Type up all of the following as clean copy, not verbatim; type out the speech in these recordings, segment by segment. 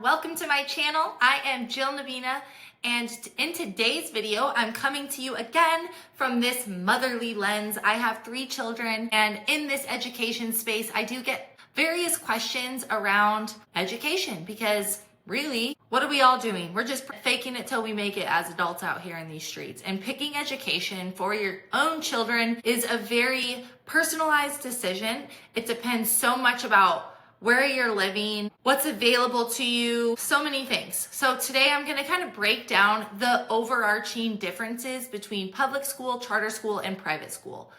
Welcome to my channel. I am Nabena, and in today's video, I'm coming to you again from this motherly lens. I have 3 children, and in this education space, I do get various questions around education because really, what are we all doing? We're just faking it till we make it as adults out here in these streets. And picking education for your own children is a very personalized decision. It depends so much about where you're living, what's available to you, so many things. So today I'm gonna kind of break down the overarching differences between public school, charter school, and private school.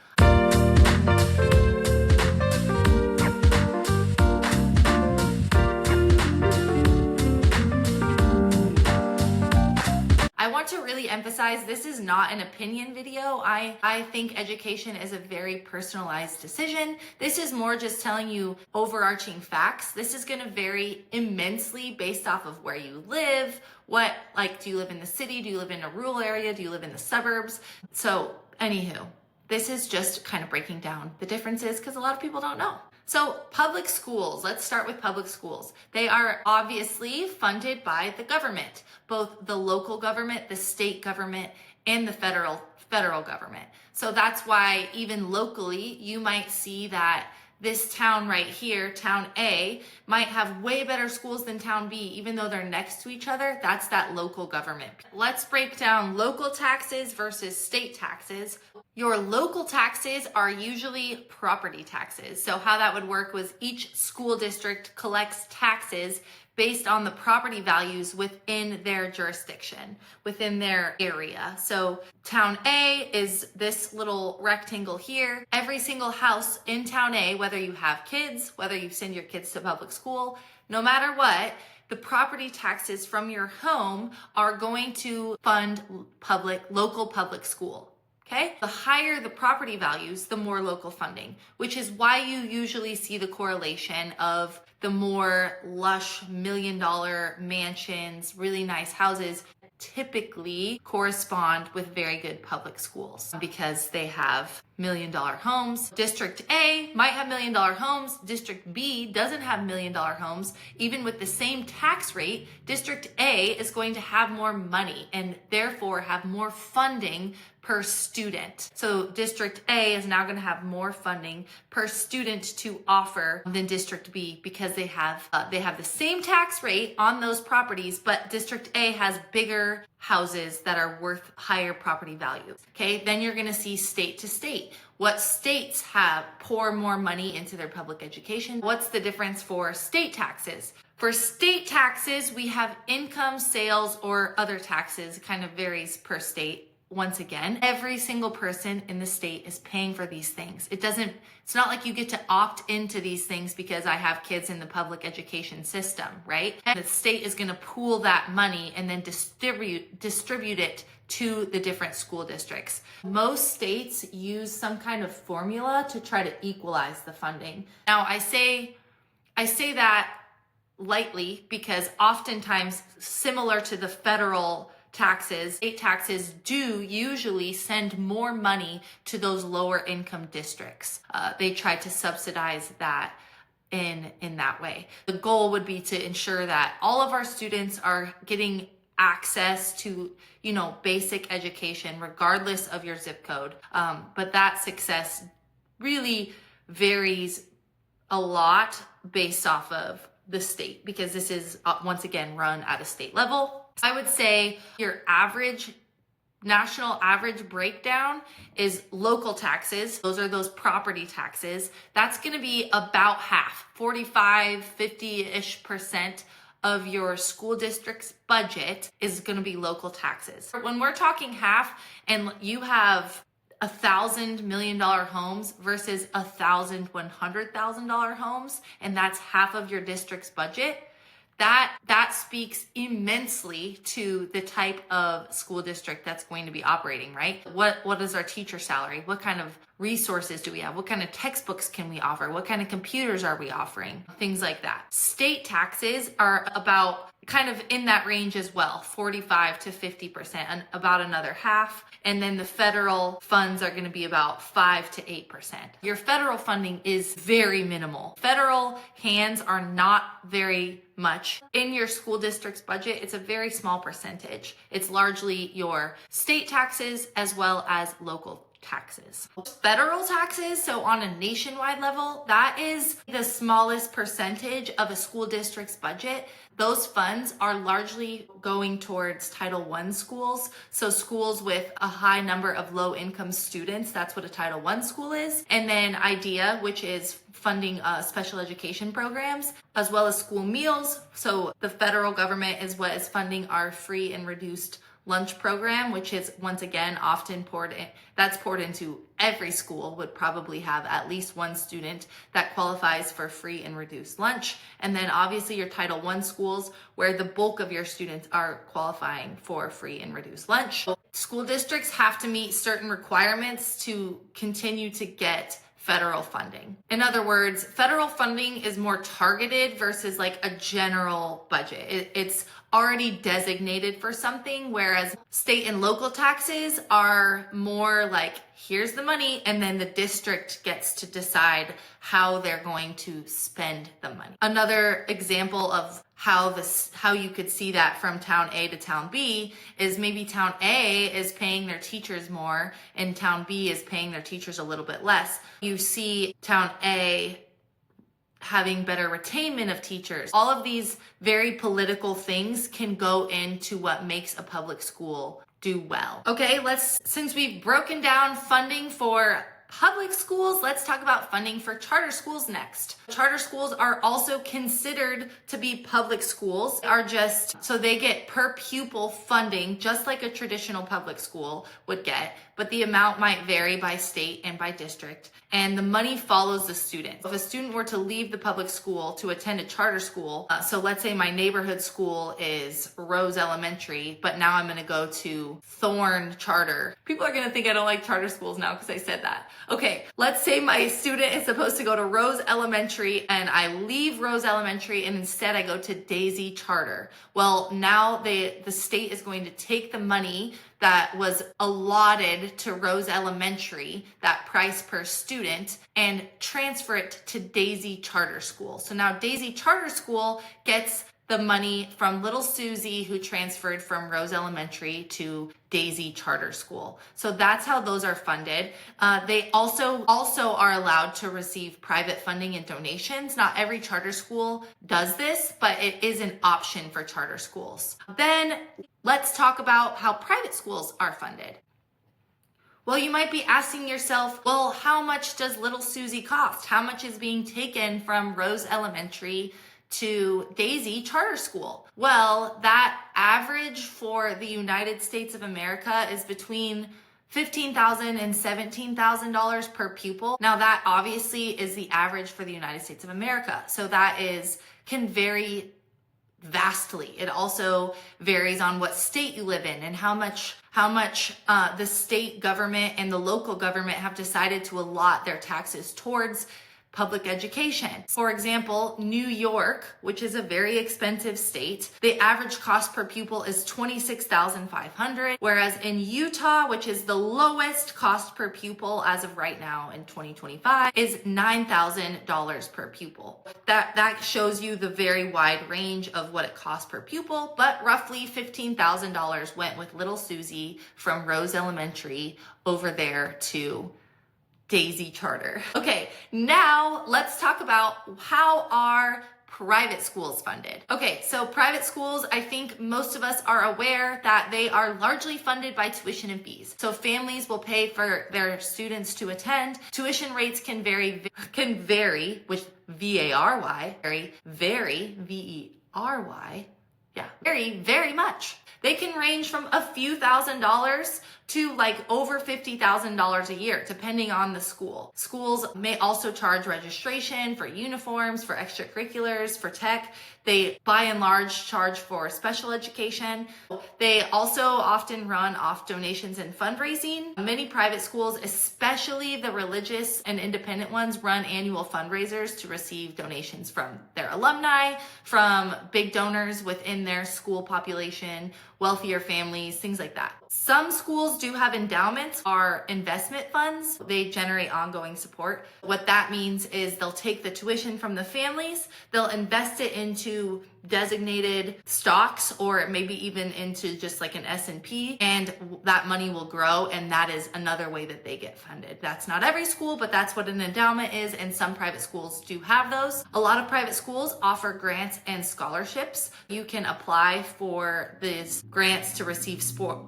I want to really emphasize this is not an opinion video. I think education is a very personalized decision. This is more just telling you overarching facts. This is going to vary immensely based off of where you live. Do you live in the city? Do you live in a rural area? Do you live in the suburbs? So anywho, this is just kind of breaking down the differences because a lot of people don't know. So public schools, let's start with public schools. They are obviously funded by the government, both the local government, the state government, and the federal government. So that's why even locally, you might see that this town right here, town A, might have way better schools than town B, even though they're next to each other. That's that local government. Let's break down local taxes versus state taxes. Your local taxes are usually property taxes. So how that would work was each school district collects taxes based on the property values within their jurisdiction, within their area. So town A is this little rectangle here. Every single house in town A, whether you have kids, whether you send your kids to public school, no matter what, the property taxes from your home are going to fund local public school. Okay? The higher the property values, the more local funding, which is why you usually see the correlation of the more lush $1 million mansions, really nice houses typically correspond with very good public schools because they have $1 million homes. District A might have $1 million homes. District B doesn't have $1 million homes. Even with the same tax rate, District A is going to have more money and therefore have more funding per student. So District A is now going to have more funding per student to offer than District B because they have the same tax rate on those properties, but District A has bigger houses that are worth higher property values. Okay, then you're going to see state to state. What states pour more money into their public education? What's the difference for state taxes? For state taxes, we have income, sales, or other taxes. It kind of varies per state. Once again, every single person in the state is paying for these things. It's not like you get to opt into these things because I have kids in the public education system, right? And the state is going to pool that money and then distribute it to the different school districts. Most states use some kind of formula to try to equalize the funding. Now, I say that lightly because oftentimes, similar to the federal taxes, state taxes do usually send more money to those lower income districts. They try to subsidize that in that way. The goal would be to ensure that all of our students are getting access to, basic education regardless of your zip code. But that success really varies a lot based off of the state because this is once again run at a state level. I would say your national average breakdown is local taxes. Those are those property taxes. That's going to be about half, 45, 50-ish% of your school district's budget is going to be local taxes. When we're talking half and you have $1,000 million homes versus $1,100,000 homes, and that's half of your district's budget, that speaks immensely to the type of school district that's going to be operating, right? What is our teacher salary? What kind of resources do we have? What kind of textbooks can we offer? What kind of computers are we offering? Things like that. State taxes are about kind of in that range as well, 45 to 50%, and about another half. And then the federal funds are going to be about 5 to 8%. Your federal funding is very minimal. Federal hands are not very much in your school district's budget. It's a very small percentage. It's largely your state taxes as well as local taxes. Federal taxes, so on a nationwide level, that is the smallest percentage of a school district's budget. Those funds are largely going towards Title I schools. So schools with a high number of low income students, that's what a Title I school is. And then IDEA, which is funding special education programs, as well as school meals. So the federal government is what is funding our free and reduced lunch program, which is once again often poured into every school, would probably have at least one student that qualifies for free and reduced lunch. And then obviously your Title I schools, where the bulk of your students are qualifying for free and reduced lunch. School districts have to meet certain requirements to continue to get federal funding. In other words, federal funding is more targeted versus like a general budget. It's already designated for something, whereas state and local taxes are more like, here's the money, and then the district gets to decide how they're going to spend the money. Another example of how you could see that from town A to town B is maybe town A is paying their teachers more and town B is paying their teachers a little bit less. You see town A having better retainment of teachers. All of these very political things can go into what makes a public school do well. Okay, since we've broken down funding for public schools, let's talk about funding for charter schools next. Charter schools are also considered to be public schools, so they get per pupil funding just like a traditional public school would get, but the amount might vary by state and by district, and the money follows the student. If a student were to leave the public school to attend a charter school, so let's say my neighborhood school is Rose Elementary, but now I'm gonna go to Thorn Charter. People are gonna think I don't like charter schools now because I said that. Okay, let's say my student is supposed to go to Rose Elementary and I leave Rose Elementary and instead I go to Daisy Charter. Well, now the state is going to take the money that was allotted to Rose Elementary, that price per student, and transfer it to Daisy Charter School. So now Daisy Charter School gets the money from little Susie, who transferred from Rose Elementary to Daisy Charter School. So that's how those are funded. They also are allowed to receive private funding and donations. Not every charter school does this, but it is an option for charter schools. Then let's talk about how private schools are funded. Well, you might be asking yourself, well, how much does little Susie cost? How much is being taken from Rose Elementary to Daisy Charter School? Well, that average for the United States of America is between $15,000 and $17,000 per pupil. Now that obviously is the average for the United States of America. So that can vary vastly. It also varies on what state you live in and how much the state government and the local government have decided to allot their taxes towards public education. For example, New York, which is a very expensive state, the average cost per pupil is $26,500, whereas in Utah, which is the lowest cost per pupil as of right now in 2025, is $9,000 per pupil. That shows you the very wide range of what it costs per pupil, but roughly $15,000 went with little Susie from Rose Elementary over there to Daisy Charter. Okay, now let's talk about how are private schools funded. Okay, so private schools, I think most of us are aware that they are largely funded by tuition and fees. So families will pay for their students to attend. Tuition rates can vary, with V-A-R-Y, vary, V-E-R-Y, yeah, very much. They can range from a few $1,000s to like over $50,000 a year, depending on the school. Schools may also charge registration for uniforms, for extracurriculars, for tech. They, by and large, charge for special education. They also often run off donations and fundraising. Many private schools, especially the religious and independent ones, run annual fundraisers to receive donations from their alumni, from big donors within their school population, wealthier families, things like that. Some schools do have endowments or investment funds. They generate ongoing support. What that means is they'll take the tuition from the families, they'll invest it into designated stocks or maybe even into just like an S&P, and that money will grow, and that is another way that they get funded. That's not every school, but that's what an endowment is, and some private schools do have those. A lot of private schools offer grants and scholarships. You can apply for these grants to receive support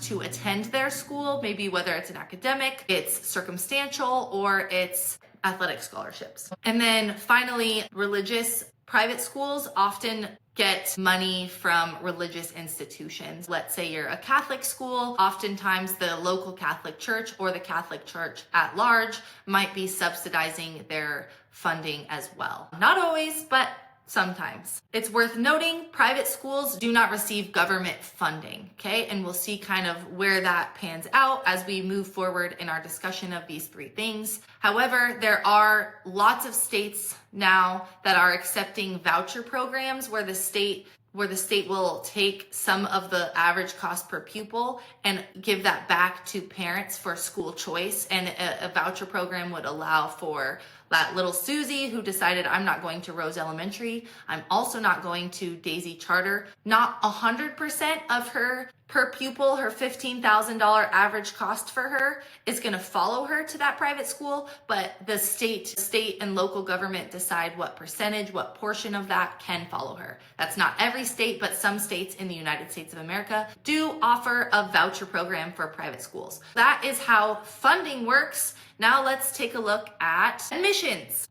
to attend their school, maybe whether it's an academic, it's circumstantial, or it's athletic scholarships. And then finally, religious private schools often get money from religious institutions. Let's say you're a Catholic school, oftentimes the local Catholic church or the Catholic church at large might be subsidizing their funding as well. Not always, but sometimes. It's worth noting, private schools do not receive government funding, okay? And we'll see kind of where that pans out as we move forward in our discussion of these three things. However, there are lots of states now that are accepting voucher programs where the state will take some of the average cost per pupil and give that back to parents for school choice. And a voucher program would allow for that little Susie who decided, I'm not going to Rose Elementary, I'm also not going to Daisy Charter. Not 100% of her per pupil, her $15,000 average cost for her is going to follow her to that private school, but the state and local government decide what percentage, what portion of that can follow her. That's not every state, but some states in the United States of America do offer a voucher program for private schools. That is how funding works. Now let's take a look at admissions.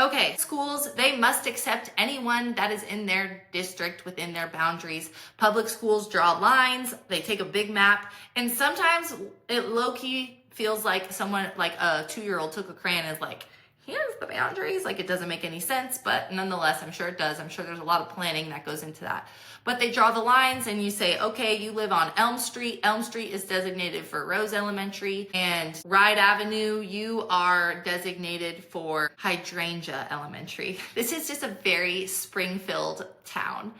Okay, schools, they must accept anyone that is in their district within their boundaries. Public schools draw lines, they take a big map, and sometimes it low-key feels like someone, like a 2-year-old took a crayon and is like, here's the boundaries. Like, it doesn't make any sense, but nonetheless, I'm sure it does. I'm sure there's a lot of planning that goes into that. But they draw the lines and you say, okay, you live on Elm Street. Elm Street is designated for Rose Elementary, and Ride Avenue, you are designated for Hydrangea Elementary. This is just a very spring-filled town.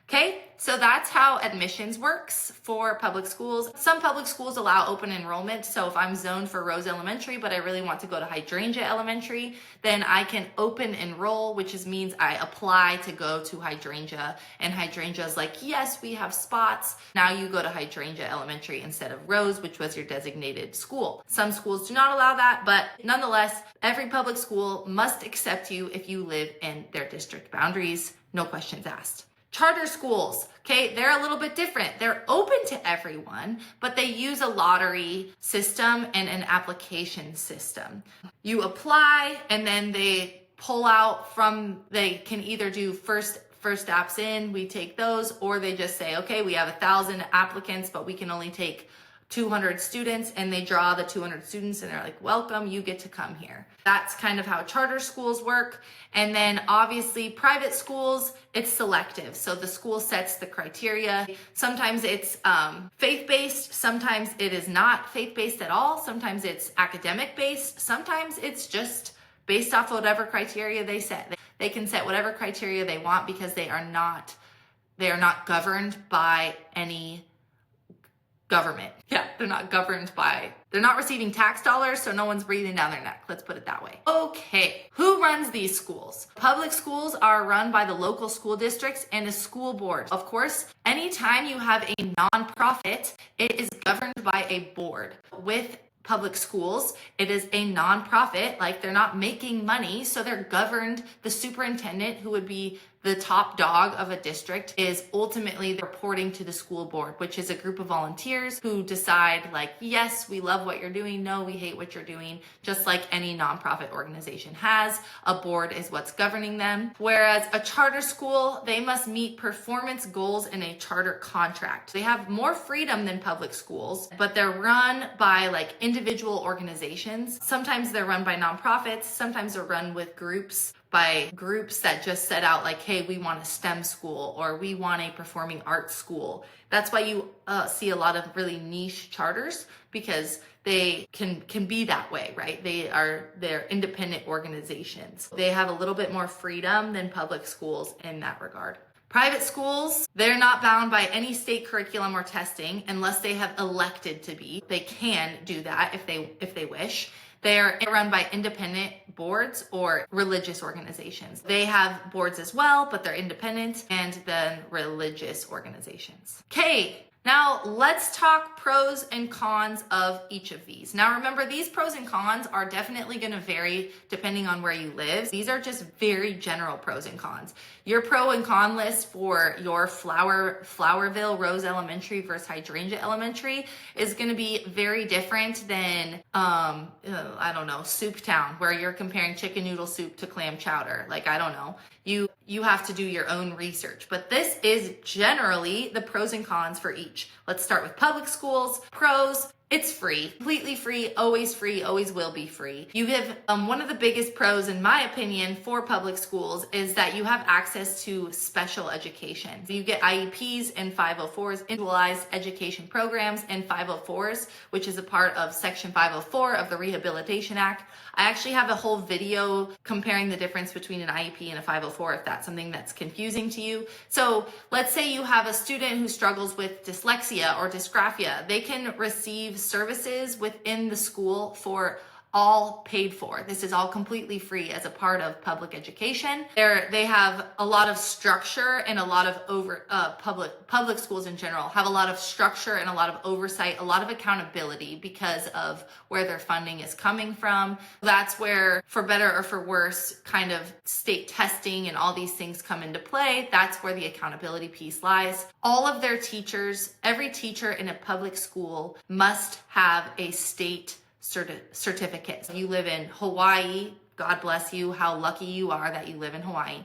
Okay, so that's how admissions works for public schools. Some public schools allow open enrollment. So if I'm zoned for Rose Elementary, but I really want to go to Hydrangea Elementary, then I can open enroll, which means I apply to go to Hydrangea. And Hydrangea is like, yes, we have spots. Now you go to Hydrangea Elementary instead of Rose, which was your designated school. Some schools do not allow that, but nonetheless, every public school must accept you if you live in their district boundaries. No questions asked. Charter schools, okay, they're a little bit different. They're open to everyone, but they use a lottery system and an application system. You apply and then they pull out from, they can either do first apps in, we take those, or they just say, okay, we have 1,000 applicants, but we can only take 200 students, and they draw the 200 students and they're like, welcome, you get to come here. That's kind of how charter schools work. And then obviously private schools, it's selective. So the school sets the criteria. Sometimes it's faith-based. Sometimes it is not faith-based at all. Sometimes it's academic-based. Sometimes it's just based off whatever criteria they set. They can set whatever criteria they want because they are not governed by any government. Yeah, they're not receiving tax dollars, so no one's breathing down their neck. Let's put it that way. Okay, who runs these schools? Public schools are run by the local school districts and a school board. Of course, anytime you have a nonprofit, it is governed by a board. With public schools, it is a nonprofit, like they're not making money, so they're governed. The superintendent, who would be the top dog of a district is ultimately reporting to the school board, which is a group of volunteers who decide like, yes, we love what you're doing. No, we hate what you're doing. Just like any nonprofit organization has, a board is what's governing them. Whereas a charter school, they must meet performance goals in a charter contract. They have more freedom than public schools, but they're run by like individual organizations. Sometimes they're run by nonprofits. Sometimes they're run with groups, by groups that just set out like, hey, we want a STEM school or we want a performing arts school. That's why you see a lot of really niche charters, because they can be that way, right? They're independent organizations. They have a little bit more freedom than public schools in that regard. Private schools, they're not bound by any state curriculum or testing unless they have elected to be. They can do that if they wish. They are run by independent boards or religious organizations. They have boards as well, but they're independent, and then religious organizations. Okay, now let's talk pros and cons of each of these. Now remember, these pros and cons are definitely going to vary depending on where you live. These are just very general pros and cons. Your pro and con list for your Flowerville Rose Elementary versus Hydrangea Elementary is going to be very different than, I don't know, Soup Town, where you're comparing chicken noodle soup to clam chowder. Like, I don't know. You have to do your own research, but this is generally the pros and cons for each. Let's start with public schools. Pros, it's free, completely free, always will be free. You give, one of the biggest pros, in my opinion, for public schools is that you have access to special education. You get IEPs and 504s, individualized education programs, and 504s, which is a part of Section 504 of the Rehabilitation Act. I actually have a whole video comparing the difference between an IEP and a 504 if that's something that's confusing to you. So let's say you have a student who struggles with dyslexia or dysgraphia. They can receive services within the school for all paid for. This is all completely free as a part of public education. They have a lot of structure, and a lot of public schools in general have a lot of structure and a lot of oversight, a lot of accountability because of where their funding is coming from. That's where, for better or for worse, kind of state testing and all these things come into play. That's where the accountability piece lies. All of their teachers, every teacher in a public school must have a state certificate. You live in Hawaii, God bless you, how lucky you are that you live in Hawaii.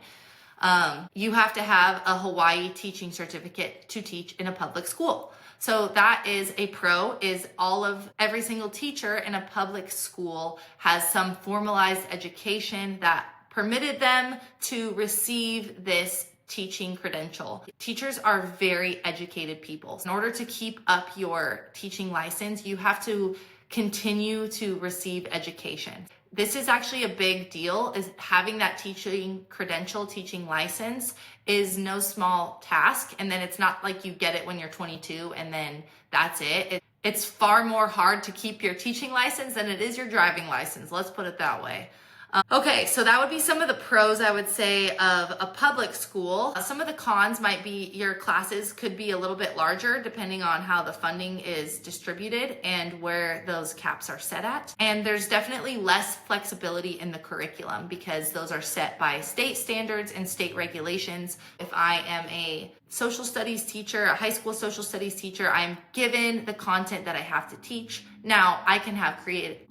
You have to have a Hawaii teaching certificate to teach in a public school. So that is a pro, is every single teacher in a public school has some formalized education that permitted them to receive this teaching credential. Teachers are very educated people. In order to keep up your teaching license, you have to continue to receive education. This is actually a big deal, is having that teaching credential, teaching license is no small task. And then it's not like you get it when you're 22 and then that's it. It's far more hard to keep your teaching license than it is your driving license. Let's put it that way. Okay, so that would be some of the pros, I would say, of a public school. Some of the cons might be your classes could be a little bit larger depending on how the funding is distributed and where those caps are set at. And there's definitely less flexibility in the curriculum because those are set by state standards and state regulations. If I am a social studies teacher, a high school social studies teacher, I'm given the content that I have to teach. Now, I can have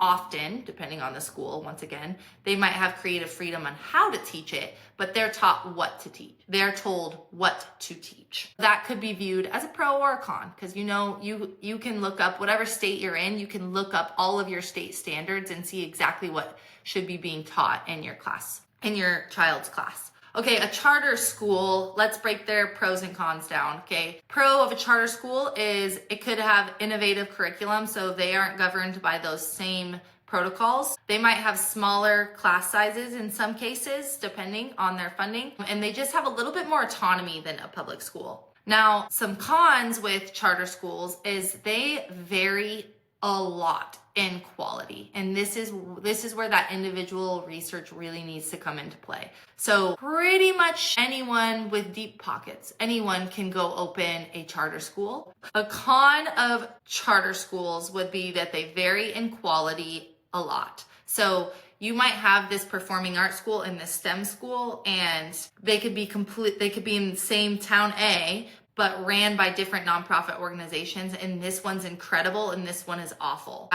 often, depending on the school, once again, they might have creative freedom on how to teach it, but they're taught what to teach. They're told what to teach. That could be viewed as a pro or a con, because you can look up whatever state you're in, you can look up all of your state standards and see exactly what should be being taught in your class, in your child's class. Okay, a charter school, let's break their pros and cons down, okay? Pro of a charter school is it could have innovative curriculum, so they aren't governed by those same protocols. They might have smaller class sizes in some cases, depending on their funding, and they just have a little bit more autonomy than a public school. Now, some cons with charter schools is they vary a lot in quality. And this is where that individual research really needs to come into play. So pretty much anyone with deep pockets, anyone can go open a charter school. A con of charter schools would be that they vary in quality a lot. So you might have this performing arts school and this STEM school, and they could be in the same town A, but ran by different nonprofit organizations, and this one's incredible and this one is awful.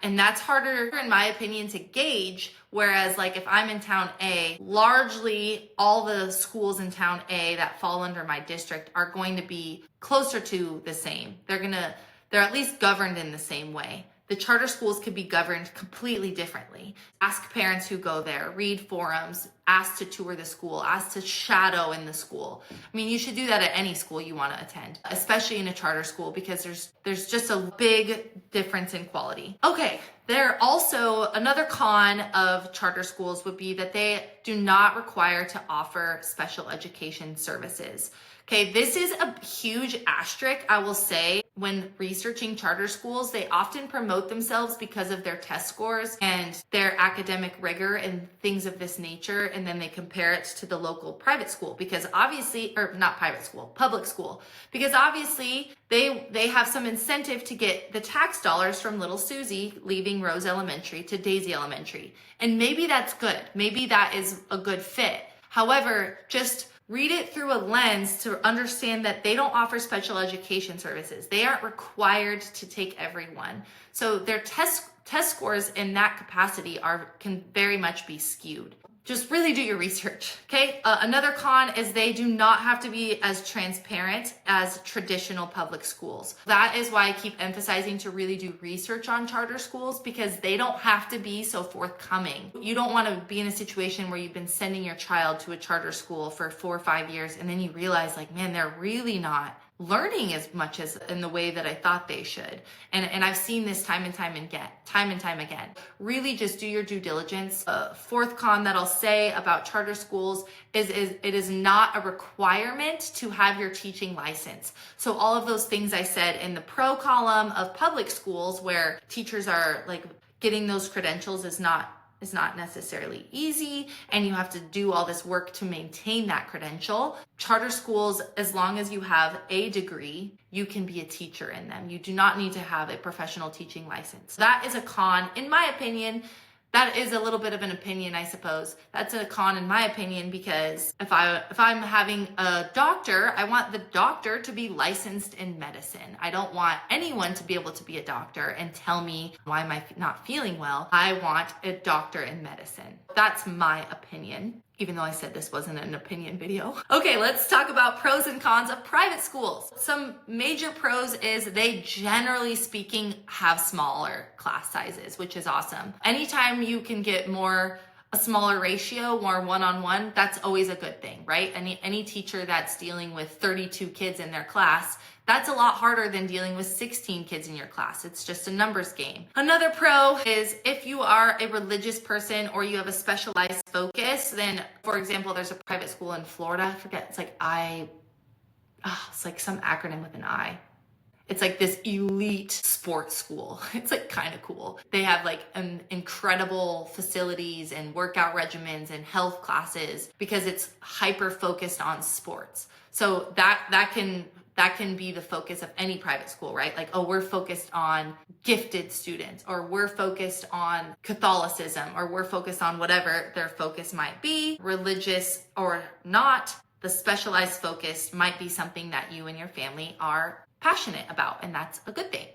And that's harder, in my opinion, to gauge. Whereas like if I'm in town A, largely all the schools in town A that fall under my district are going to be closer to the same. They're at least governed in the same way. The charter schools could be governed completely differently. Ask parents who go there, read forums, ask to tour the school, ask to shadow in the school. I mean, you should do that at any school you want to attend, especially in a charter school, because there's just a big difference in quality. Okay, another con of charter schools would be that they do not require to offer special education services. Okay, this is a huge asterisk, I will say. When researching charter schools, they often promote themselves because of their test scores and their academic rigor and things of this nature, and then they compare it to the local private school because obviously, or not private school, public school, because obviously they have some incentive to get the tax dollars from little Susie leaving Rose Elementary to Daisy Elementary. And maybe that's good. Maybe that is a good fit. However, just read it through a lens to understand that they don't offer special education services. They aren't required to take everyone. So their test scores in that capacity can very much be skewed. Just really do your research, okay? Another con is they do not have to be as transparent as traditional public schools. That is why I keep emphasizing to really do research on charter schools, because they don't have to be so forthcoming. You don't want to be in a situation where you've been sending your child to a charter school for 4 or 5 years and then you realize like, man, they're really not learning as much as in the way that I thought they should. And I've seen this time and time again. Really just do your due diligence. Fourth con that I'll say about charter schools is it is not a requirement to have your teaching license. So all of those things I said in the pro column of public schools where teachers are like getting those credentials is not necessarily easy, and you have to do all this work to maintain that credential. Charter schools, as long as you have a degree, you can be a teacher in them. You do not need to have a professional teaching license. That is a con, in my opinion. That is a little bit of an opinion, I suppose. That's a con in my opinion, because if I'm having a doctor, I want the doctor to be licensed in medicine. I don't want anyone to be able to be a doctor and tell me why am I not feeling well. I want a doctor in medicine. That's my opinion, even though I said this wasn't an opinion video. Okay, let's talk about pros and cons of private schools. Some major pros is they, generally speaking, have smaller class sizes, which is awesome. Anytime you can get a smaller ratio, more one-on-one, that's always a good thing, right? Any teacher that's dealing with 32 kids in their class, that's a lot harder than dealing with 16 kids in your class. It's just a numbers game. Another pro is if you are a religious person or you have a specialized focus, then, for example, there's a private school in Florida. I forget, it's like some acronym with an I. It's like this elite sports school. It's like kind of cool. They have like incredible facilities and workout regimens and health classes because it's hyper focused on sports. So that can be the focus of any private school, right? Like, oh, we're focused on gifted students, or we're focused on Catholicism, or we're focused on whatever their focus might be, religious or not. The specialized focus might be something that you and your family are passionate about, and that's a good thing.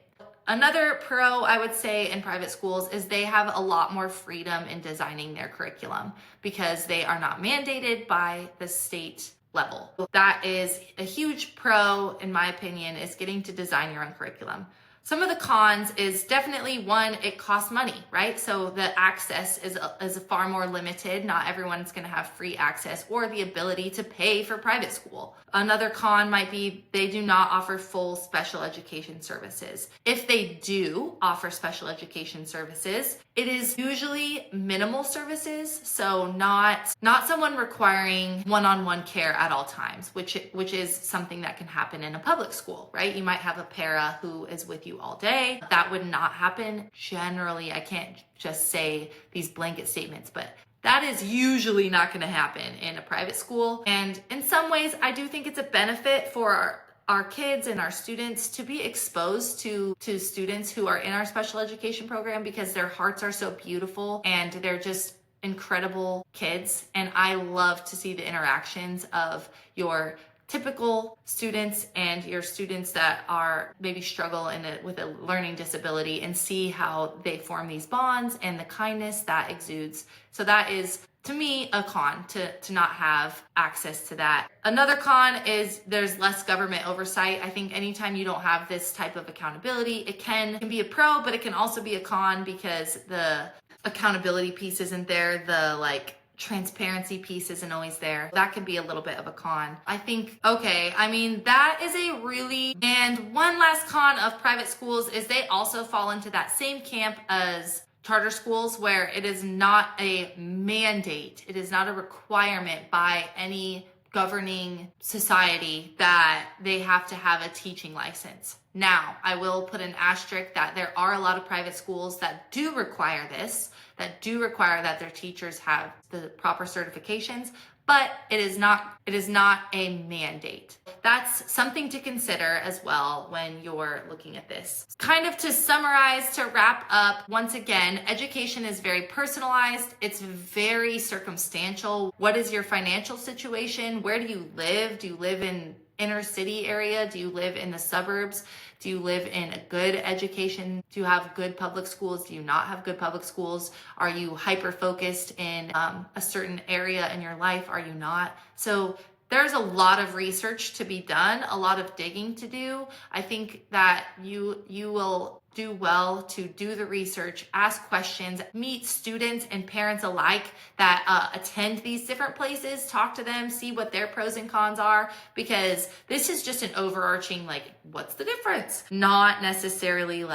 Another pro I would say in private schools is they have a lot more freedom in designing their curriculum because they are not mandated by the state level. That is a huge pro, in my opinion, is getting to design your own curriculum. Some of the cons is definitely one, it costs money, right? So the access is far more limited. Not everyone's gonna have free access or the ability to pay for private school. Another con might be they do not offer full special education services. If they do offer special education services, it is usually minimal services, so not someone requiring one-on-one care at all times, which is something that can happen in a public school, right? You might have a para who is with you all day. That would not happen generally. I can't just say these blanket statements, but that is usually not going to happen in a private school. And in some ways, I do think it's a benefit for our kids and our students to be exposed to students who are in our special education program, because their hearts are so beautiful and they're just incredible kids. And I love to see the interactions of your typical students and your students that are maybe struggle with a learning disability, and see how they form these bonds and the kindness that exudes. So that is, to me, a con to not have access to that. Another con is there's less government oversight. I think anytime you don't have this type of accountability, it can be a pro, but it can also be a con, because the accountability piece isn't there. The transparency piece isn't always there. That could be a little bit of a con. I think, okay, I mean, that is a really, and one last con of private schools is they also fall into that same camp as charter schools, where it is not a mandate, it is not a requirement by any governing society that they have to have a teaching license. Now, I will put an asterisk that there are a lot of private schools that do require this, that do require that their teachers have the proper certifications, but it is not a mandate. That's something to consider as well when you're looking at this. Kind of to summarize, to wrap up, once again, education is very personalized. It's very circumstantial. What is your financial situation? Where do you live? Do you live in inner city area? Do you live in the suburbs? Do you live in a good education? Do you have good public schools? Do you not have good public schools? Are you hyper focused in a certain area in your life? Are you not? So there's a lot of research to be done, a lot of digging to do. I think that you will do well to do the research, ask questions, meet students and parents alike that attend these different places, talk to them, see what their pros and cons are, because this is just an overarching, what's the difference? Not necessarily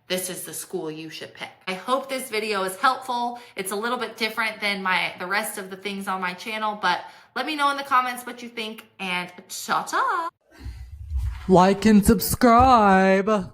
this is the school you should pick. I hope this video is helpful. It's a little bit different than the rest of the things on my channel, but let me know in the comments what you think, and ta-ta! Like and subscribe.